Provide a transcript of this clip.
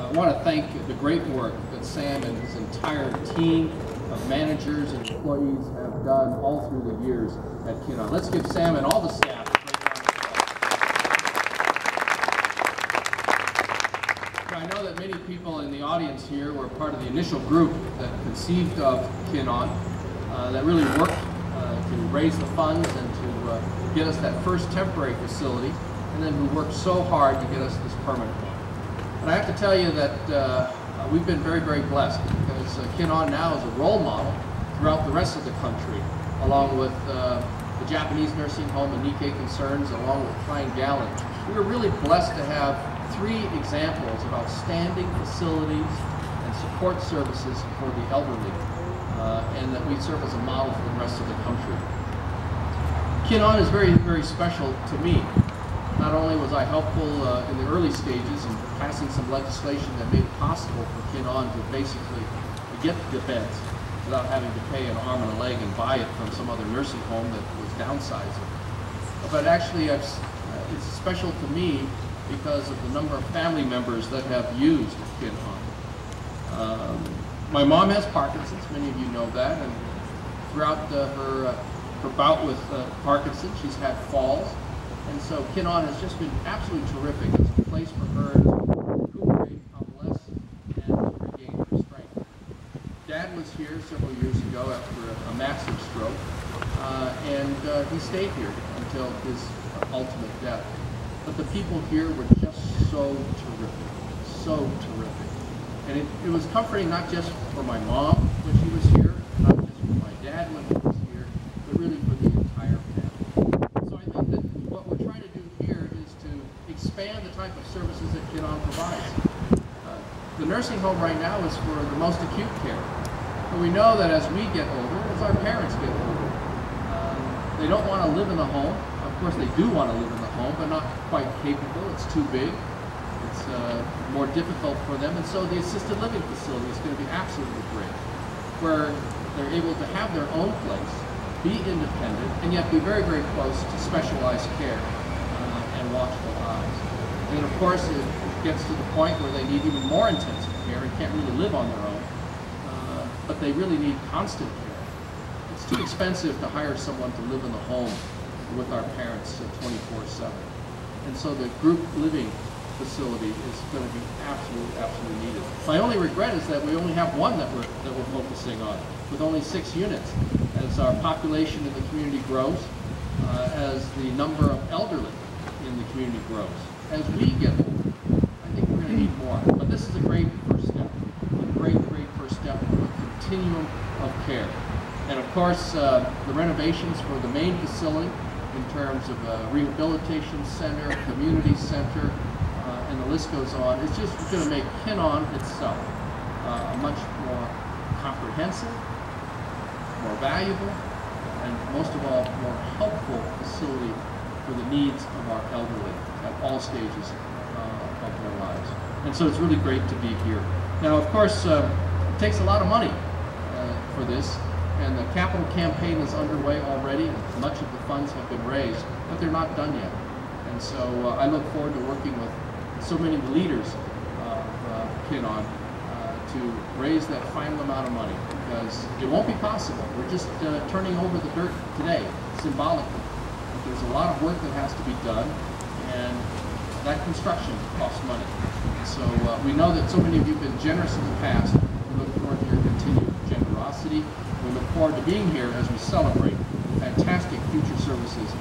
I want to thank the great work that Sam and his entire team of managers and employees have done all through the years at Kinon. Let's give Sam and all the staff a great round of applause. I know that many people in the audience here were part of the initial group that conceived of Kinon, that really worked to raise the funds and to get us that first temporary facility, and then who worked so hard to get us this permanent one. And I have to tell you that we've been very, very blessed, because Kinon now is a role model throughout the rest of the country, along with the Japanese nursing home and Nikkei concerns, along with Klein Gallen. We were really blessed to have 3 examples of outstanding facilities and support services for the elderly, and that we serve as a model for the rest of the country. Kinon is very, very special to me. Not only was I helpful in the early stages in passing some legislation that made it possible for Kinon to basically get the beds without having to pay an arm and a leg and buy it from some other nursing home that was downsizing. But actually it's special to me because of the number of family members that have used Kinon. My mom has Parkinson's, many of you know that, and throughout her bout with Parkinson's, she's had falls. And so Kinon has just been absolutely terrific as a place for her to recuperate, convalesce, and to regain her strength. Dad was here several years ago after a massive stroke, and he stayed here until his ultimate death. But the people here were just so terrific, so terrific. And it was comforting not just for my mom when she was here, not just for my dad when he was here, but really for the entire family. So I think that what we're trying to do here is to expand the type of services that Kinon provides. The nursing home right now is for the most acute care. But we know that as we get older, as our parents get older, they don't want to live in the home. Of course, they do want to live in the home, but not quite capable. It's too big. It's more difficult for them, and so the assisted living facility is going to be absolutely great, where they're able to have their own place, be independent, and yet be very, very close to specialized care and watchful eyes. And then, of course, it gets to the point where they need even more intensive care and can't really live on their own, but they really need constant care. It's too expensive to hire someone to live in the home with our parents 24/7. And so the group living facility is going to be absolutely needed. My only regret is that we only have one that we're focusing on, with only 6 units. As our population in the community grows, as the number of elderly in the community grows, as we get older, I think we're going to need more. But this is a great first step, a great first step to a continuum of care. And of course, the renovations for the main facility in terms of a rehabilitation center, community center, and the list goes on. It's just going to make Kinon itself a much more comprehensive, more valuable, and most of all, more helpful facility for the needs of our elderly at all stages of their lives. And so it's really great to be here. Now, of course, it takes a lot of money for this, and the capital campaign is underway already, and much of the funds have been raised, but they're not done yet. And so I look forward to working with so many leaders of Kinon to raise that final amount of money, because it won't be possible. We're just turning over the dirt today, symbolically. But there's a lot of work that has to be done, and that construction costs money. So we know that so many of you have been generous in the past. We look forward to your continued generosity. We look forward to being here as we celebrate fantastic future services